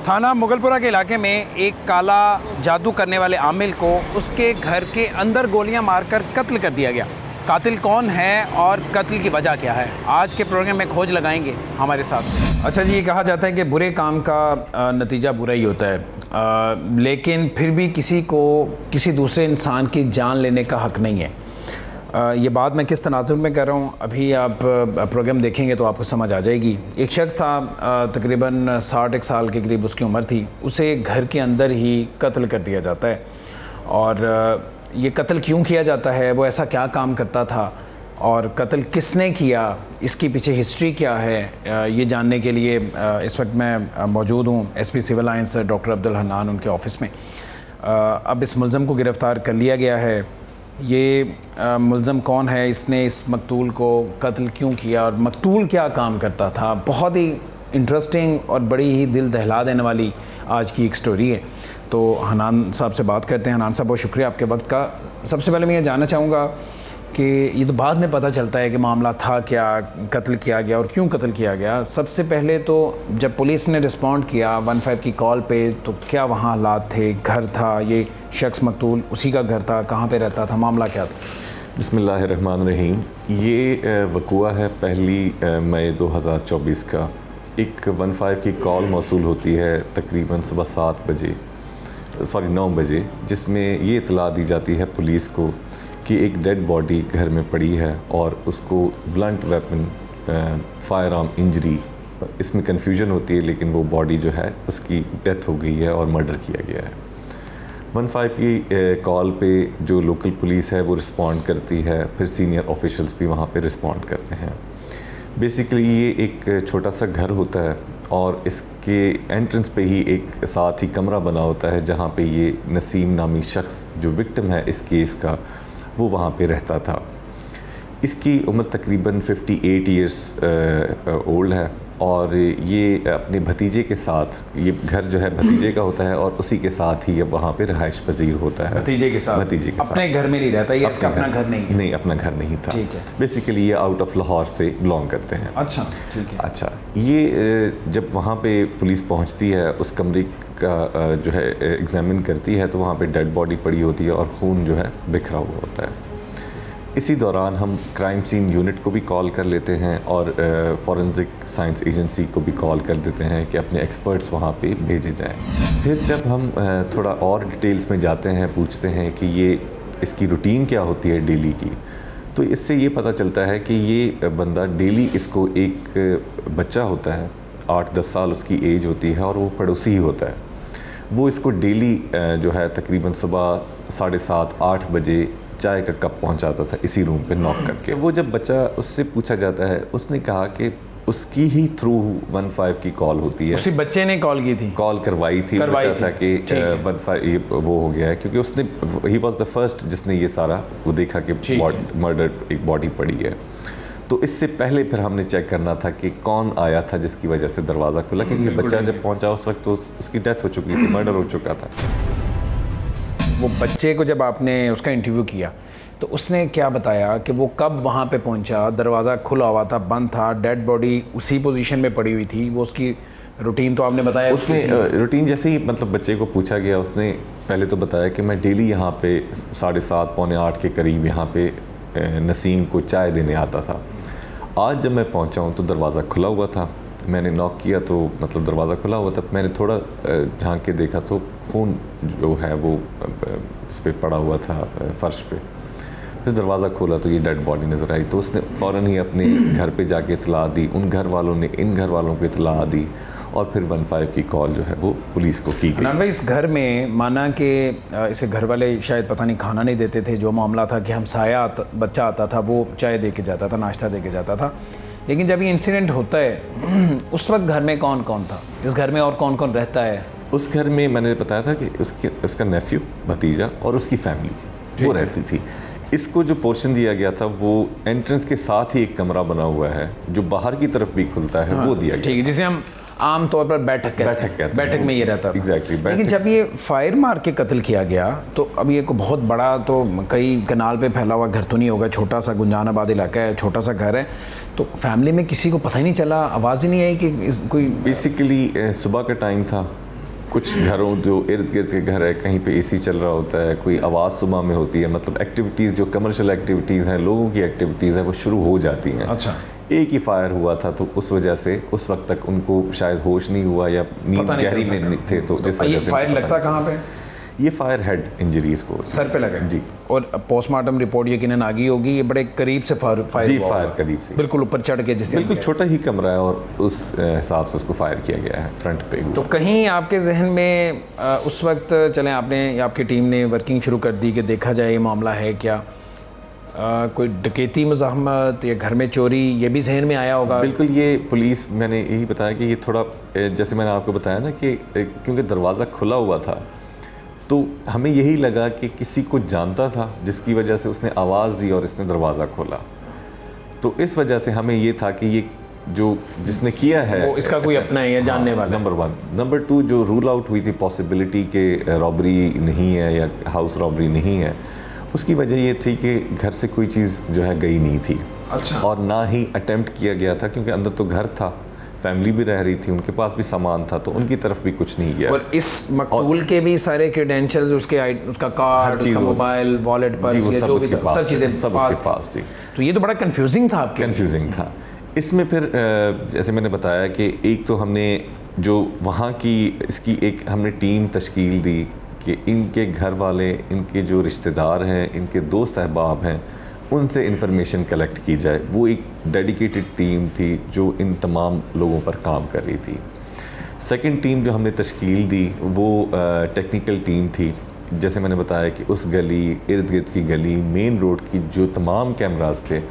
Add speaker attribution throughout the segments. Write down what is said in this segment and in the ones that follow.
Speaker 1: थाना मुगलपुरा के इलाके में एक काला जादू करने वाले आमिल को उसके घर के अंदर गोलियां मारकर कत्ल कर दिया गया। कातिल कौन है और कत्ल की वजह क्या है, आज के प्रोग्राम में खोज लगाएंगे हमारे साथ। अच्छा जी, ये कहा जाता है कि बुरे काम का नतीजा बुरा ही होता है, लेकिन फिर भी किसी को किसी दूसरे इंसान की जान लेने का हक़ नहीं है। ये बात मैं किस तनाजुर में कर रहा हूँ, अभी आप प्रोग्राम देखेंगे तो आपको समझ आ जाएगी। एक शख्स था, तकरीबन 60 साल के करीब उसकी उम्र थी, उसे घर के अंदर ही कत्ल कर दिया जाता है। और ये कत्ल क्यों किया जाता है, वो ऐसा क्या काम करता था और कत्ल किसने किया, इसकी पीछे हिस्ट्री क्या है, ये जानने के लिए इस वक्त मैं मौजूद हूँ SP Civil Lines doctor Abdul Hannan उनके ऑफ़िस में। अब इस मुलज़म को गिरफ़्तार कर लिया गया है। ये मुलज़म कौन है, इसने इस मकतूल को कत्ल क्यों किया और मकतूल क्या काम करता था, बहुत ही इंटरेस्टिंग और बड़ी ही दिल दहला देने वाली आज की एक स्टोरी है। तो हनान साहब से बात करते हैं। हनान साहब, बहुत शुक्रिया आपके वक्त का। सबसे पहले मैं ये जानना चाहूँगा कि ये तो बाद में पता चलता है कि मामला था क्या, कत्ल किया गया और क्यों कत्ल किया गया। सबसे पहले तो जब पुलिस ने रिस्पॉन्ड किया 15 की कॉल पे, तो क्या वहाँ हालात थे, घर था, ये शख्स मकतूल उसी का घर था, कहाँ पे रहता था, मामला क्या था?
Speaker 2: बिस्मिल्लाहिर्रहमानिर्रहीम। ये वक़ुआ है 1 मई 2024 का। एक 15 की कॉल मौसूल होती है तकरीबन सुबह 9 बजे, जिसमें ये इत्तला दी जाती है पुलिस को कि एक डेड बॉडी घर में पड़ी है और उसको blunt weapon fire arm injury, इसमें कन्फ्यूजन होती है, लेकिन वो बॉडी जो है उसकी डेथ हो गई है और मर्डर किया गया है। 15 की कॉल पे जो लोकल पुलिस है वो रिस्पॉन्ड करती है, फिर सीनियर ऑफिशियल्स भी वहाँ पे रिस्पॉन्ड करते हैं। बेसिकली ये एक छोटा सा घर होता है और इसके एंट्रेंस पे ही एक साथ ही कमरा बना होता है जहाँ पे ये नसीम नामी शख्स जो विक्टिम है इस केस का, वो वहाँ पे रहता था। इसकी उम्र तकरीबन 58 ईयर्स ओल्ड है और ये अपने भतीजे के साथ, ये घर जो है भतीजे का होता है और उसी के साथ ही अब वहाँ पे रहाइश पजीर होता है।
Speaker 1: भतीजे के साथ अपने घर में नहीं रहता, ये इसका अपना घर नहीं है?
Speaker 2: नहीं, अपना घर नहीं था।
Speaker 1: ठीक है।
Speaker 2: बेसिकली ये आउट ऑफ लाहौर से बिलोंग करते हैं।
Speaker 1: अच्छा, ठीक है।
Speaker 2: अच्छा, ये जब वहाँ पे पुलिस पहुँचती है, उस कमरे का जो है एग्जामिन करती है, तो वहाँ पे डेड बॉडी पड़ी होती है और खून जो है बिखरा हुआ होता है। इसी दौरान हम क्राइम सीन यूनिट को भी कॉल कर लेते हैं और फॉरेंसिक साइंस एजेंसी को भी कॉल कर देते हैं कि अपने एक्सपर्ट्स वहाँ पे भेजे जाएं। फिर जब हम थोड़ा और डिटेल्स में जाते हैं, पूछते हैं कि ये इसकी रूटीन क्या होती है डेली की, तो इससे ये पता चलता है कि ये बंदा डेली, इसको एक बच्चा होता है 8-10 साल उसकी एज होती है और वो पड़ोसी ही होता है, वो इसको डेली जो है तकरीबन सुबह 7:30-8 बजे चाय का कप पहुंचाता था इसी रूम पे नॉक करके। वो जब बच्चा, उससे पूछा जाता है, उसने कहा कि उसकी ही थ्रू 15 की कॉल होती है।
Speaker 1: उसी बच्चे ने कॉल की थी,
Speaker 2: कॉल करवाई थी, बच्चा था कि 15 ये वो हो गया है, क्योंकि उसने, ही वॉज द फर्स्ट जिसने ये सारा वो देखा कि मर्डर एक बॉडी पड़ी है। तो इससे पहले फिर हमने चेक करना था कि कौन आया था जिसकी वजह से दरवाज़ा खुला, क्योंकि बच्चा जब पहुँचा उस वक्त तो उसकी डेथ हो चुकी थी, मर्डर हो चुका था।
Speaker 1: वो बच्चे को जब आपने उसका इंटरव्यू किया तो उसने क्या बताया कि वो कब वहाँ पे पहुँचा, दरवाज़ा खुला हुआ था, बंद था, डेड बॉडी उसी पोजीशन में पड़ी हुई थी, वो उसकी रूटीन तो आपने बताया?
Speaker 2: उसमें रूटीन जैसे ही मतलब बच्चे को पूछा गया, उसने पहले तो बताया कि मैं डेली यहाँ पे 7:30-8 के करीब यहाँ पे नसीम को चाय देने आता था। आज जब मैं पहुँचा हूँ तो दरवाज़ा खुला हुआ था, मैंने नॉक किया तो मतलब दरवाज़ा खुला हुआ था, मैंने थोड़ा झांक के देखा तो खून जो है वो उस पर पड़ा हुआ था फर्श पे। फिर दरवाज़ा खोला तो ये डेड बॉडी नज़र आई, तो उसने फ़ौरन ही अपने घर पे जाके इतला दी, उन घर वालों ने इन घर वालों को इतला दी और फिर 15 की कॉल जो है वो पुलिस को की गई।
Speaker 1: भाई, इस घर में माना कि इसे घर वाले शायद पता नहीं खाना नहीं देते थे, जो मामला था कि हमसाया बच्चा आता था वो चाय दे के जाता था, नाश्ता दे के जाता था, लेकिन जब ये इंसिडेंट होता है उस वक्त घर में कौन कौन था, इस घर में और कौन कौन रहता है?
Speaker 2: उस घर में मैंने बताया था कि उसका नेफ्यू, भतीजा और उसकी फैमिली वो रहती थी। इसको जो पोर्शन दिया गया था वो एंट्रेंस के साथ ही एक कमरा बना हुआ है जो बाहर की तरफ भी खुलता है, वो दिया गया।
Speaker 1: ठीक है, जिसे हम आम तौर पर बैठक कहते हैं। बैठक में ये रहता था।
Speaker 2: एग्जैक्टली।
Speaker 1: लेकिन जब ये फायर मार के कत्ल किया गया तो अब ये को बहुत बड़ा, तो कई कनाल पे फैला हुआ घर तो नहीं होगा, छोटा सा गुंजानाबाद इलाका है, छोटा सा घर है, तो फैमिली में किसी को पता ही नहीं चला, आवाज़ ही नहीं आई कि कोई?
Speaker 2: बेसिकली सुबह का टाइम था, कुछ घरों जो इर्द गिर्द के घर है कहीं पे एसी चल रहा होता है, कोई आवाज़ सुबह में होती है, मतलब एक्टिविटीज़ जो कमर्शियल एक्टिविटीज़ हैं, लोगों की एक्टिविटीज़ हैं, वो शुरू हो जाती हैं।
Speaker 1: अच्छा।
Speaker 2: एक ही फायर हुआ था तो उस वजह से उस वक्त तक उनको शायद होश नहीं हुआ या नींद गहरी में नहीं थे, तो जिस वजह से
Speaker 1: फायर लगता कहाँ पे?
Speaker 2: ये फायर हेड इंजरीज को
Speaker 1: सर पे लगा
Speaker 2: जी।
Speaker 1: और पोस्टमार्टम रिपोर्ट यकीनन आ गई होगी, ये बड़े करीब से फायर
Speaker 2: जी,
Speaker 1: हुआ
Speaker 2: फायर
Speaker 1: होगा।
Speaker 2: करीब से,
Speaker 1: बिल्कुल ऊपर चढ़ के, जिसे
Speaker 2: बिल्कुल छोटा ही कमरा है और उस हिसाब से उसको फायर किया गया है फ्रंट पे हुआ।
Speaker 1: तो कहीं आपके जहन में उस वक्त चलें आपने या आपकी टीम ने वर्किंग शुरू कर दी कि देखा जाए ये मामला है क्या, कोई डकैती मुज़ाहमत या घर में चोरी, ये भी जहन में आया होगा?
Speaker 2: बिल्कुल, ये पुलिस, मैंने यही बताया कि ये थोड़ा जैसे मैंने आपको बताया ना कि क्योंकि दरवाज़ा खुला हुआ था तो हमें यही लगा कि किसी को जानता था जिसकी वजह से उसने आवाज़ दी और इसने दरवाज़ा खोला। तो इस वजह से हमें ये था कि ये जो जिसने किया है
Speaker 1: वो इसका कोई अपना है या जानने वाला।
Speaker 2: नंबर 1। नंबर 2, जो रूल आउट हुई थी पॉसिबिलिटी के रॉबरी नहीं है या हाउस रॉबरी नहीं है, उसकी वजह ये थी कि घर से कोई चीज़ जो है गई नहीं थी।
Speaker 1: अच्छा।
Speaker 2: और ना ही अटेम्प्ट किया गया था, क्योंकि अंदर तो घर था, फैमिली भी रह रही थी, उनके पास भी सामान था, तो उनकी तरफ भी कुछ नहीं गया।
Speaker 1: और इस मकतूल के भी सारे क्रेडेंशियल्स, उसका कार्ड, उसका मोबाइल, वॉलेट, पर्स, ये जो भी सब चीज़ें सब उसके पास थी।
Speaker 2: तो
Speaker 1: ये तो बड़ा कंफ्यूजिंग था आपके?
Speaker 2: कंफ्यूजिंग था। इसमें फिर जैसे मैंने बताया कि एक तो हमने जो वहाँ की इसकी एक हमने टीम तश्कील दी कि इनके घर वाले, इनके जो रिश्तेदार हैं, इनके दोस्त अहबाब हैं, उनसे इंफॉर्मेशन कलेक्ट की जाए। वो एक डेडिकेटेड टीम थी जो इन तमाम लोगों पर काम कर रही थी। सेकंड टीम जो हमने तश्कील दी वो टेक्निकल टीम थी। जैसे मैंने बताया कि उस गली, इर्द गिर्द की गली, मेन रोड की जो तमाम कैमरास थे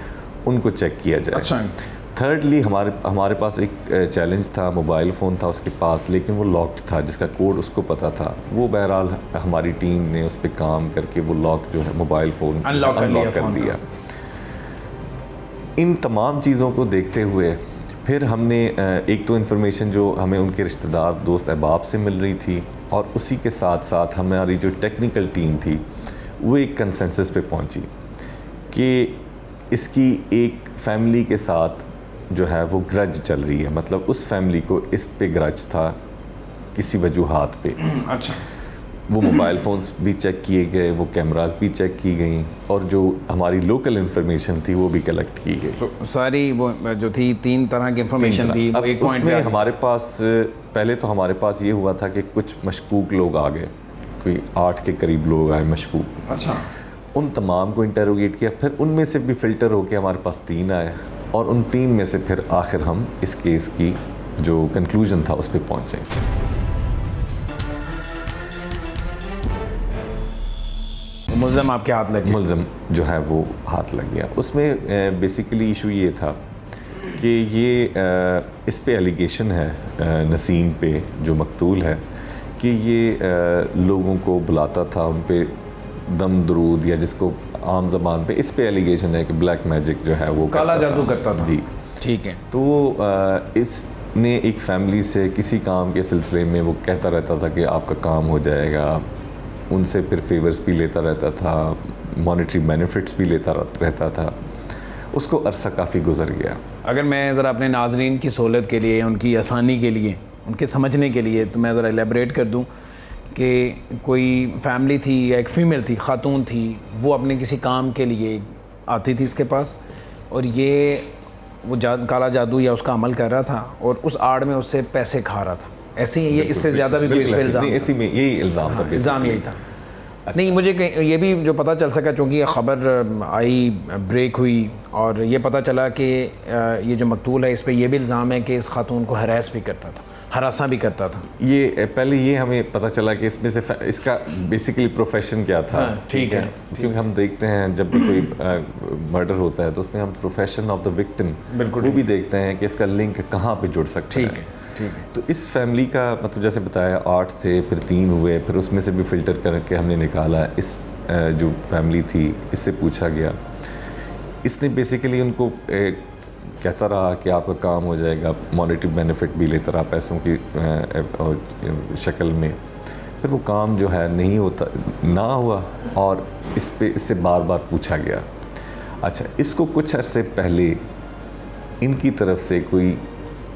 Speaker 2: उनको चेक किया जाए।
Speaker 1: अच्छा।
Speaker 2: थर्डली हमारे पास एक चैलेंज था, मोबाइल फ़ोन था उसके पास, लेकिन वो लॉक्ड था, जिसका कोड उसको पता था। वो बहरहाल हमारी टीम ने उस पर काम करके वो लॉक जो है मोबाइल फ़ोन
Speaker 1: अनलॉक कर दिया।
Speaker 2: इन तमाम चीज़ों को देखते हुए फिर हमने एक तो इन्फॉर्मेशन जो हमें उनके रिश्तेदार, दोस्त अहबाब से मिल रही थी, और उसी के साथ साथ हमारी जो टेक्निकल टीम थी वो एक कंसेंसस पे पहुंची कि इसकी एक फैमिली के साथ जो है वो ग्रज चल रही है, मतलब उस फैमिली को इस पे ग्रज था किसी वजूहात पे।
Speaker 1: अच्छा।
Speaker 2: वो मोबाइल फ़ोन्स भी चेक किए गए, वो कैमरास भी चेक की गई, और जो हमारी लोकल इन्फॉर्मेशन थी वो भी कलेक्ट की गई।
Speaker 1: सारी वो जो थी 3 तरह की इन्फॉर्मेशन थी।
Speaker 2: अब
Speaker 1: एक पॉइंट
Speaker 2: में हमारे पास पहले तो हमारे पास ये हुआ था कि कुछ मशकूक लोग आ गए, कोई 8 के करीब लोग आए मशकूक।
Speaker 1: अच्छा।
Speaker 2: उन तमाम को इंटरोगेट किया, फिर उनमें से भी फ़िल्टर होकर हमारे पास 3 आए, और उन 3 में से फिर आखिर हम इस केस की जो कंक्लूजन था उस पर पहुँचे।
Speaker 1: मुल्ज़म आपके हाथ लगे?
Speaker 2: मुल्ज़म जो है वो हाथ लग गया। उसमें बेसिकली इशू ये था कि ये इस पे एलिगेशन है नसीम पे, जो मकतूल है, कि ये लोगों को बुलाता था, उन पे दम दरूद, या जिसको आम ज़बान पे इस पे एलिगेशन है कि ब्लैक मैजिक जो है वो
Speaker 1: काला जादू करता था।
Speaker 2: जी
Speaker 1: ठीक है।
Speaker 2: तो इसने एक फ़ैमिली से किसी काम के सिलसिले में वो कहता रहता था कि आपका काम हो जाएगा, उनसे फिर फेवर्स भी लेता रहता था, मॉनेटरी बेनिफिट्स भी लेता रहता था। उसको अरसा काफ़ी गुजर गया।
Speaker 1: अगर मैं ज़रा अपने नाजरीन की सहूलत के लिए, उनकी आसानी के लिए, उनके समझने के लिए, तो मैं ज़रा एलेबरेट कर दूं कि कोई फैमिली थी या एक फ़ीमेल थी, ख़ातून थी, वो अपने किसी काम के लिए आती थी इसके पास, और ये वो काला जादू या उसका अमल कर रहा था और उस आड़ में उससे पैसे खा रहा था। ऐसे ही ये, इससे ज़्यादा भी कोई इस पर इल्ज़ाम?
Speaker 2: इसी में यही इल्ज़ाम था,
Speaker 1: इल्ज़ाम यही था। नहीं, मुझे ये भी जो पता चल सका, चूँकि ये ख़बर आई, ब्रेक हुई, और ये पता चला कि ये जो मकतूल है इस पर यह भी इल्ज़ाम है कि इस खातून को हरास भी करता था, हरासा भी करता था।
Speaker 2: ये पहले ये हमें पता चला कि इसमें से इसका बेसिकली प्रोफेशन क्या था।
Speaker 1: ठीक है।
Speaker 2: क्योंकि हम देखते हैं जब भी कोई मर्डर होता है तो उसमें हम प्रोफेशन ऑफ द विक्टिम वो भी देखते हैं कि इसका लिंक कहाँ पे जुड़ सकता है।
Speaker 1: ठीक है।
Speaker 2: तो इस फैमिली का मतलब जैसे बताया 8 थे, फिर 3 हुए, फिर उसमें से भी फ़िल्टर करके हमने निकाला। इस जो फैमिली थी इससे पूछा गया, इसने बेसिकली उनको कहता रहा कि आपका काम हो जाएगा, मॉनेटरी बेनिफिट भी लेता रहा पैसों की शक्ल में। फिर वो काम जो है नहीं होता ना हुआ, और इससे बार बार पूछा गया। अच्छा, इसको कुछ अरसे पहले इनकी तरफ से कोई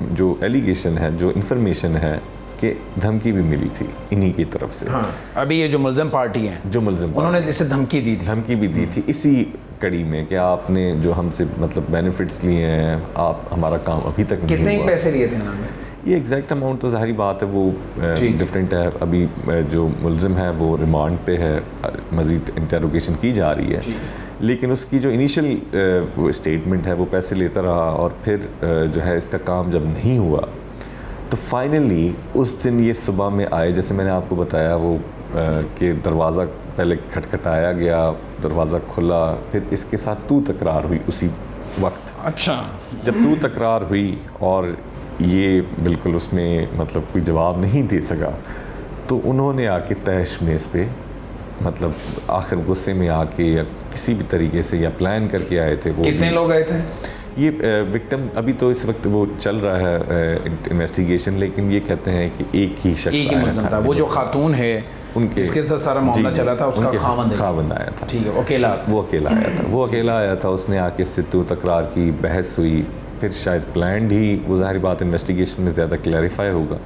Speaker 2: जो एलिगेशन है, जो इन्फॉर्मेशन है, कि धमकी भी मिली थी इन्हीं की तरफ से।
Speaker 1: हाँ, अभी ये जो मुलज़म पार्टी है,
Speaker 2: जो मुलज़म
Speaker 1: उन्होंने इसे धमकी दी थी।
Speaker 2: धमकी भी दी थी इसी कड़ी में कि आपने जो हमसे मतलब बेनिफिट्स लिए हैं, आप हमारा काम अभी तक नहीं
Speaker 1: कितने
Speaker 2: हुआ।
Speaker 1: पैसे लिए थे उन्होंने?
Speaker 2: ये एग्जैक्ट अमाउंट तो ज़ाहिर बात है वो डिफरेंट है। अभी जो मुलज़िम है वो रिमांड पे है, मज़ीद इंटरोगेशन की जा रही है, लेकिन उसकी जो इनिशियल स्टेटमेंट है वो पैसे लेता रहा और फिर जो है इसका काम जब नहीं हुआ तो फाइनली उस दिन ये सुबह में आए, जैसे मैंने आपको बताया वो कि दरवाज़ा पहले खटखटाया गया, दरवाज़ा खुला, फिर इसके साथ तू तकरार हुई उसी वक्त।
Speaker 1: अच्छा,
Speaker 2: जब तू तकरार हुई और ये बिल्कुल उसमें मतलब कोई जवाब नहीं दे सका तो उन्होंने आके तहशमेश पे मतलब आखिर गुस्से में आके या किसी भी तरीके से या प्लान करके आए थे। वो
Speaker 1: कितने लोग आए थे?
Speaker 2: ये विक्टिम अभी तो इस वक्त वो चल रहा है इन्वेस्टिगेशन, लेकिन ये कहते हैं कि एक ही शख्स
Speaker 1: एक ही मुलज़म था। वो जो खातून है
Speaker 2: उनके
Speaker 1: इसके साथ सारा मामला चला था, उसका
Speaker 2: खावंद आया था।
Speaker 1: ठीक है, अकेला
Speaker 2: वो अकेला आया था। वो अकेला आया था, उसने आके इससे तू तकरार की, बहस हुई, फिर शायद प्लान्ड ही, वो ज़ाहिर बात इन्वेस्टिगेशन में ज़्यादा क्लैरिफाई होगा,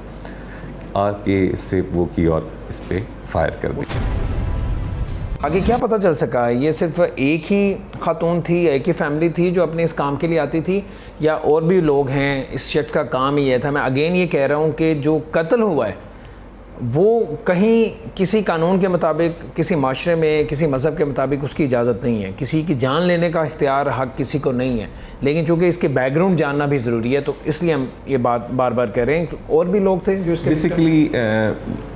Speaker 2: आके इससे वो की और इस पर फायर कर दी।
Speaker 1: आगे क्या पता चल सका? ये सिर्फ एक ही खातून थी या एक ही फैमिली थी जो अपने इस काम के लिए आती थी, या और भी लोग हैं? इस शख्स का काम ही ये था। मैं अगेन ये कह रहा हूँ कि जो कत्ल हुआ है वो कहीं किसी कानून के मुताबिक, किसी माशरे में, किसी मज़हब के मुताबिक उसकी इजाज़त नहीं है। किसी की जान लेने का इख्तियार, हक़ किसी को नहीं है, लेकिन चूँकि इसके बैकग्राउंड जानना भी ज़रूरी है तो इसलिए हम ये बात बार बार कह रहे हैं। तो और भी लोग थे जो इसके
Speaker 2: बेसिकली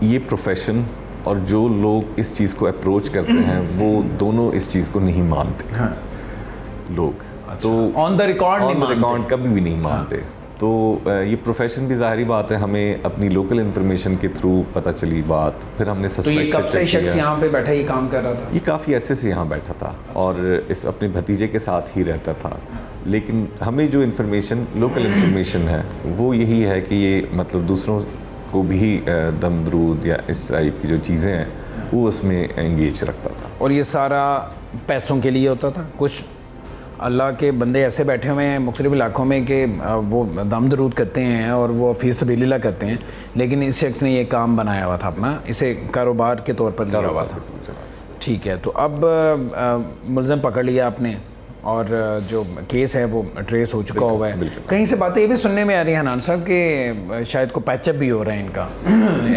Speaker 2: ये प्रोफेशन और जो लोग इस चीज़ को अप्रोच करते हैं वो दोनों इस चीज़ को नहीं मानते।
Speaker 1: हाँ।
Speaker 2: लोग
Speaker 1: तो ऑन द रिकॉर्ड
Speaker 2: कभी भी नहीं मानते। हाँ। तो ये प्रोफेशन भी ज़ाहिर बात है, हमें अपनी लोकल इन्फॉर्मेशन के थ्रू पता चली बात, फिर हमने
Speaker 1: तो ये कब से शख्स यहाँ पे बैठा ये काम कर रहा था?
Speaker 2: ये काफ़ी अरसे से यहाँ बैठा था और इस अपने भतीजे के साथ ही रहता था, लेकिन हमें जो इन्फॉर्मेशन लोकल इन्फॉर्मेशन है वो यही है कि ये मतलब दूसरों को भी दम दरूद या इस टाइप की जो चीज़ें हैं वो उसमें एंगेज रखता था।
Speaker 1: और ये सारा पैसों के लिए होता था? कुछ अल्लाह के बंदे ऐसे बैठे हुए हैं मुख्तलिफ इलाकों में कि वो दम दरूद करते हैं और वो फी सबीलिल्लाह करते हैं, लेकिन इस शख्स ने ये काम बनाया हुआ था अपना, इसे कारोबार के तौर पर लिया हुआ था। ठीक है, तो अब मुलज़म पकड़ लिया आपने और जो केस है वो ट्रेस हो चुका हुआ है। कहीं से बातें ये भी सुनने में आ रही हैं हनान साहब कि शायद को पैचअप भी हो रहा है इनका।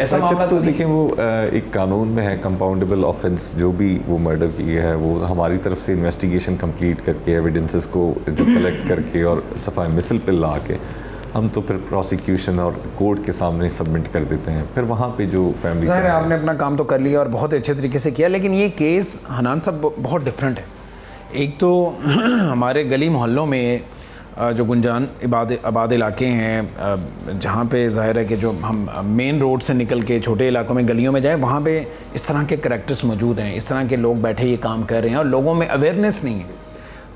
Speaker 1: ऐसा मामला
Speaker 2: तो देखिए वो एक कानून में है कंपाउंडेबल ऑफेंस, जो भी वो मर्डर की है वो हमारी तरफ से इन्वेस्टिगेशन कंप्लीट करके एविडेंसेस को जो कलेक्ट करके और सफाई मिसल पे ला के हम तो फिर प्रोसिक्यूशन और कोर्ट के सामने सबमिट कर देते हैं। फिर वहाँ पे जो फैमिली,
Speaker 1: ज़ाहिर है आपने अपना काम तो कर लिया और बहुत अच्छे तरीके से किया, लेकिन ये केस हनान साहब बहुत डिफरेंट है। एक तो हमारे गली मोहल्लों में जो गुंजान आबाद इलाके हैं जहाँ पे ज़ाहिर है कि जो हम मेन रोड से निकल के छोटे इलाकों में गलियों में जाएं, वहाँ पे इस तरह के करैक्टर्स मौजूद हैं, इस तरह के लोग बैठे ये काम कर रहे हैं और लोगों में अवेयरनेस नहीं है।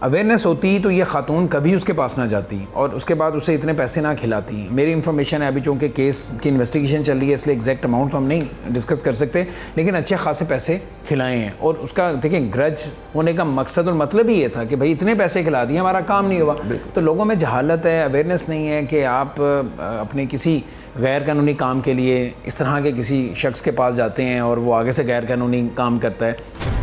Speaker 1: अवेयरनेस होती तो ये खातून कभी उसके पास ना जाती और उसके बाद उसे इतने पैसे ना खिलाती। मेरी इन्फॉर्मेशन है, अभी चूँकि केस की इन्वेस्टिगेशन चल रही है इसलिए एग्जैक्ट अमाउंट तो हम नहीं डिस्कस कर सकते, लेकिन अच्छे खासे पैसे खिलाए हैं। और उसका देखिए ग्रज होने का मकसद और मतलब ही ये था कि भाई इतने पैसे खिला दिए, हमारा काम नहीं हुआ। तो लोगों में जहालत है, अवेयरनेस नहीं है कि आप अपने किसी गैर कानूनी काम के लिए इस तरह के किसी शख्स के पास जाते हैं और वो आगे से गैर कानूनी काम करता है।